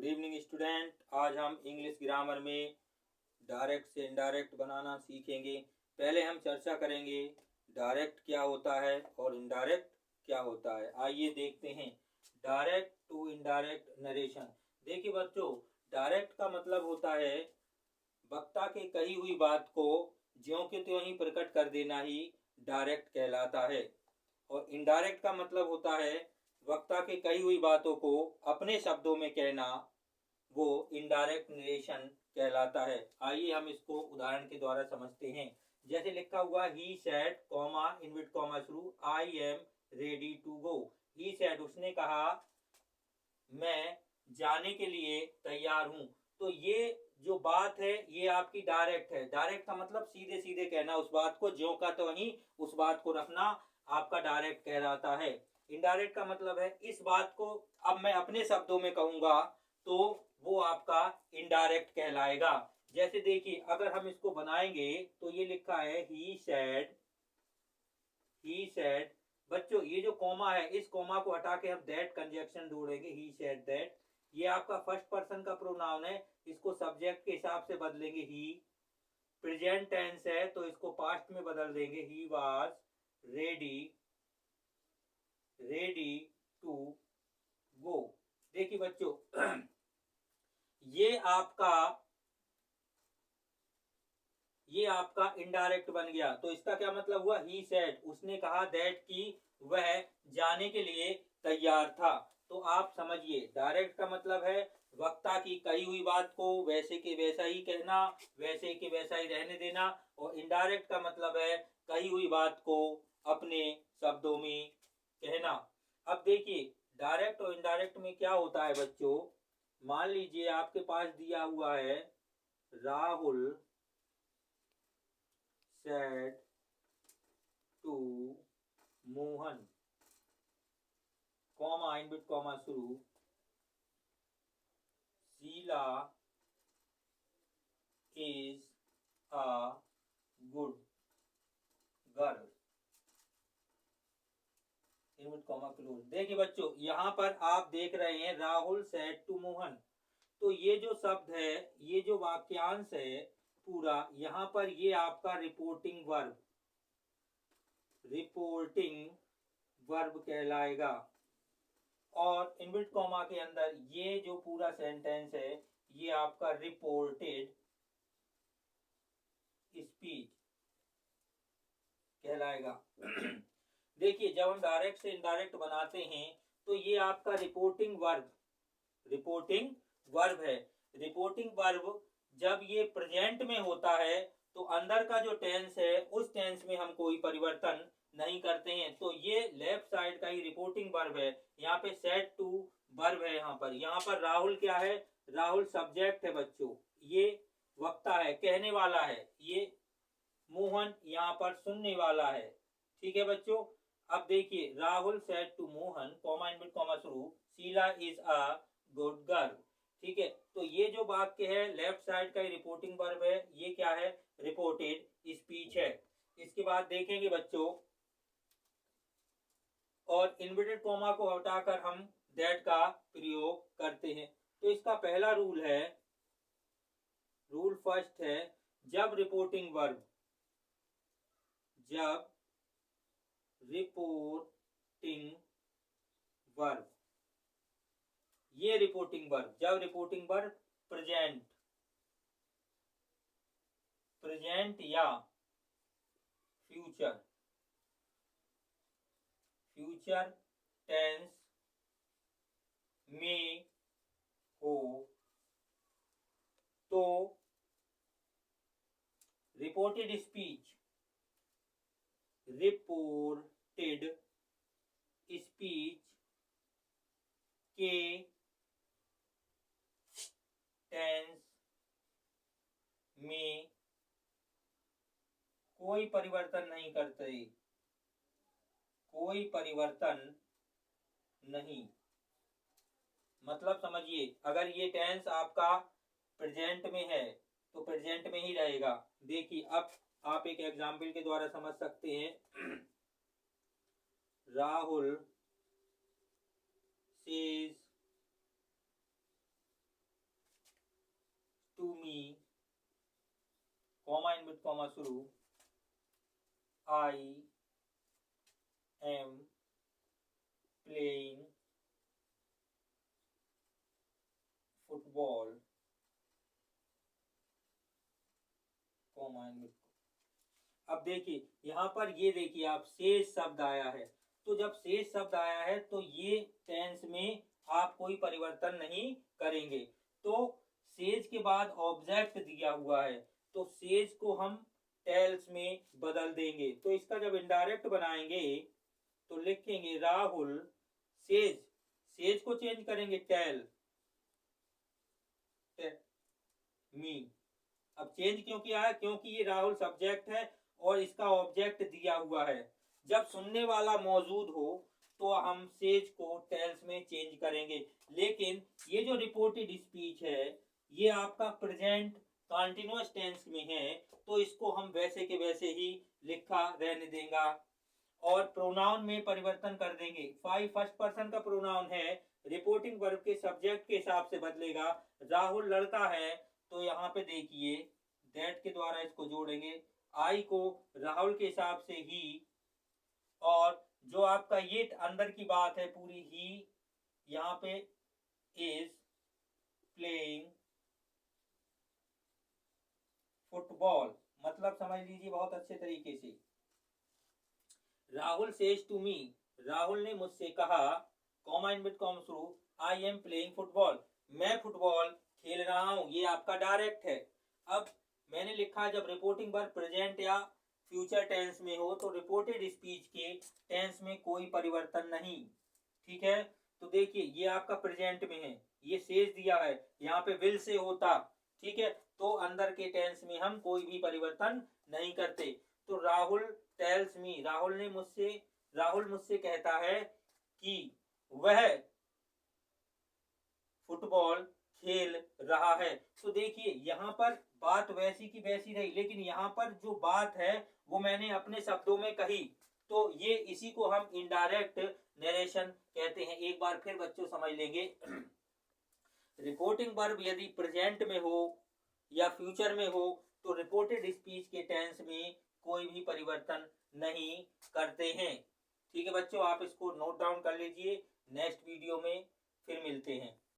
Good evening student. आज हम English grammar में डायरेक्ट से इनडायरेक्ट बनाना सीखेंगे। पहले हम चर्चा करेंगे डायरेक्ट क्या होता है और इनडायरेक्ट क्या होता है। आइए देखते हैं डायरेक्ट टू इनडायरेक्ट नरेशन। देखिए बच्चों, डायरेक्ट का मतलब होता है वक्ता के कही हुई बात को ज्यों के त्यों ही प्रकट कर देना ही डायरेक्ट कहलाता है। और इनडायरेक्ट का मतलब होता है वक्ता के कही हुई बातों को अपने शब्दों में कहना, वो इनडायरेक्ट नरेशन कहलाता है। आइए हम इसको उदाहरण के द्वारा समझते हैं। जैसे लिखा हुआ he said comma inverted comma शुरू, I am ready to go. He said उसने कहा, मैं जाने के लिए तैयार हूं। तो ये जो बात है ये आपकी डायरेक्ट है। डायरेक्ट का मतलब सीधे सीधे कहना, उस बात को ज्यों का तो वहीं उस बात को रखना आपका डायरेक्ट कहलाता है। इनडायरेक्ट का मतलब है इस बात को अब मैं अपने शब्दों में कहूंगा तो वो आपका इनडायरेक्ट कहलाएगा। जैसे देखिए, अगर हम इसको बनाएंगे तो ये लिखा है ही सेड। बच्चों, ये जो कॉमा है इस कॉमा को हटा के हम दैट कंजक्शन जोड़ेंगे, ही सेड दैट। ये आपका फर्स्ट पर्सन का प्रोनाउन है, इसको सब्जेक्ट के हिसाब से बदलेंगे ही। प्रेजेंट टेंस है तो इसको पास्ट में बदल देंगे, he was ready to go. देखिए बच्चों ये आपका इनडायरेक्ट बन गया। तो इसका क्या मतलब हुआ, ही सेड उसने कहा दैट की वह जाने के लिए तैयार था। तो आप समझिए, डायरेक्ट का मतलब है वक्ता की कही हुई बात को वैसे के वैसा ही कहना, वैसे के वैसा ही रहने देना। और इनडायरेक्ट का मतलब है कही हुई बात को अपने शब्दों में कहना। अब देखिए डायरेक्ट और इनडायरेक्ट में क्या होता है बच्चों। मान लीजिए आपके पास दिया हुआ है Rahul said to Mohan, comma invert comma शुरू, Sheela is a good girl, invert comma close. देखिए बच्चों, यहां पर आप देख रहे हैं राहुल सेड टू मोहन। तो ये जो शब्द है, ये जो वाक्यांश है पूरा, यहां पर ये आपका रिपोर्टिंग वर्ब कहलाएगा। और इनबिल्ट कॉमा के अंदर ये जो पूरा सेंटेंस है ये आपका रिपोर्टेड स्पीच कहलाएगा। देखिए, जब हम डायरेक्ट से इनडायरेक्ट बनाते हैं तो ये आपका रिपोर्टिंग वर्ब है। रिपोर्टिंग वर्ब जब ये प्रेजेंट में होता है तो अंदर का जो टेंस है उस टेंस में हम कोई परिवर्तन नहीं करते हैं। तो ये लेफ्ट साइड का ही रिपोर्टिंग वर्ब है। यहाँ पे सेड टू वर्ब है। यहाँ पर राहुल क्या है, राहुल सब्जेक्ट है बच्चों, ये वक्ता है, कहने वाला है। ये मोहन यहाँ पर सुनने वाला है। ठीक है बच्चों। अब देखिए, Rahul said to Mohan comma invert comma शुरू, Sheela is a good girl. ठीक है, तो ये जो वाक्य है लेफ्ट साइड का रिपोर्टिंग वर्ब है, ये क्या है, रिपोर्टेड स्पीच है। इसके बाद देखेंगे बच्चों, और इन्वर्टेड कॉमा को हटाकर हम दैट का प्रयोग करते हैं। तो इसका पहला रूल फर्स्ट है, जब रिपोर्टिंग वर्ब ये रिपोर्टिंग वर्ब, जब रिपोर्टिंग वर्ब प्रेजेंट या फ्यूचर टेंस में हो तो रिपोर्टेड स्पीच के टेंस में कोई परिवर्तन नहीं। मतलब समझिए, अगर ये टेंस आपका प्रेजेंट में है तो प्रेजेंट में ही रहेगा। देखिए, अब आप एक एग्जाम्पल के द्वारा समझ सकते हैं। राहुल सेज विद कॉमा शुरू, I am playing football, comma and with. अब देखिए यहाँ पर, ये देखिए आप, शेष शब्द आया है। तो जब शेष शब्द आया है तो ये टेंस में आप कोई परिवर्तन नहीं करेंगे। तो शेष के बाद ऑब्जेक्ट दिया हुआ है, तो शेष को हम टेल्स में बदल देंगे। तो इसका जब इनडायरेक्ट बनाएंगे तो लिखेंगे राहुल शेष, शेष को चेंज करेंगे टेल मी। अब चेंज क्यों किया है? क्योंकि ये राहुल सब्जेक्ट है और इसका ऑब्जेक्ट दिया हुआ है। जब सुनने वाला मौजूद हो तो हम सेज को टेल्स में चेंज करेंगे। लेकिन ये जो रिपोर्टेड स्पीच है ये आपका प्रेजेंट कंटीन्यूअस टेंस में है, तो इसको हम वैसे के वैसे ही लिखा रहने देंगे और प्रोनाउन में परिवर्तन कर देंगे। फर्स्ट पर्सन का प्रोनाउन है, रिपोर्टिंग वर्ब के सब्जेक्ट के हिसाब से बदलेगा। राहुल लड़का है तो यहाँ पे देखिए दैट के द्वारा इसको जोड़ेंगे, आई को राहुल के हिसाब से ही, और जो आपका ये अंदर की बात है पूरी, ही यहाँ पे इज प्लेइंग फुटबॉल, मतलब समझ लीजिए बहुत अच्छे तरीके से। Rahul says to me, Rahul ने मुझसे कहा, कॉमा इन विद कॉमा शुरू, आई एम प्लेइंग फुटबॉल, मैं फुटबॉल खेल रहा हूं। ये आपका डायरेक्ट है। अब मैंने लिखा जब रिपोर्टिंग वर्ब प्रेजेंट या फ्यूचर टेंस में हो तो रिपोर्टेड स्पीच के टेंस में कोई परिवर्तन नहीं। ठीक है, तो देखिए ये आपका प्रेजेंट में है, ये शेष दिया है, यहाँ पे विल से होता। ठीक है, तो अंदर के टेंस में हम कोई भी परिवर्तन नहीं करते। तो राहुल टेल्स मी, राहुल मुझसे कहता है कि वह फुटबॉल खेल रहा है। तो देखिए यहाँ पर बात वैसी की वैसी रही, लेकिन यहाँ पर जो बात है वो मैंने अपने शब्दों में कही, तो ये इसी को हम इनडायरेक्ट नरेशन कहते हैं। एक बार फिर बच्चों समझ लेंगे। रिपोर्टिंग वर्ब यदि प्रेजेंट में हो या फ्यूचर में हो तो रिपोर्टेड स्पीच के टेंस में कोई भी परिवर्तन नहीं करते हैं। ठीक है बच्चों, आप इसको नोट डाउन कर लीजिए। नेक्स्ट वीडियो में फिर मिलते हैं।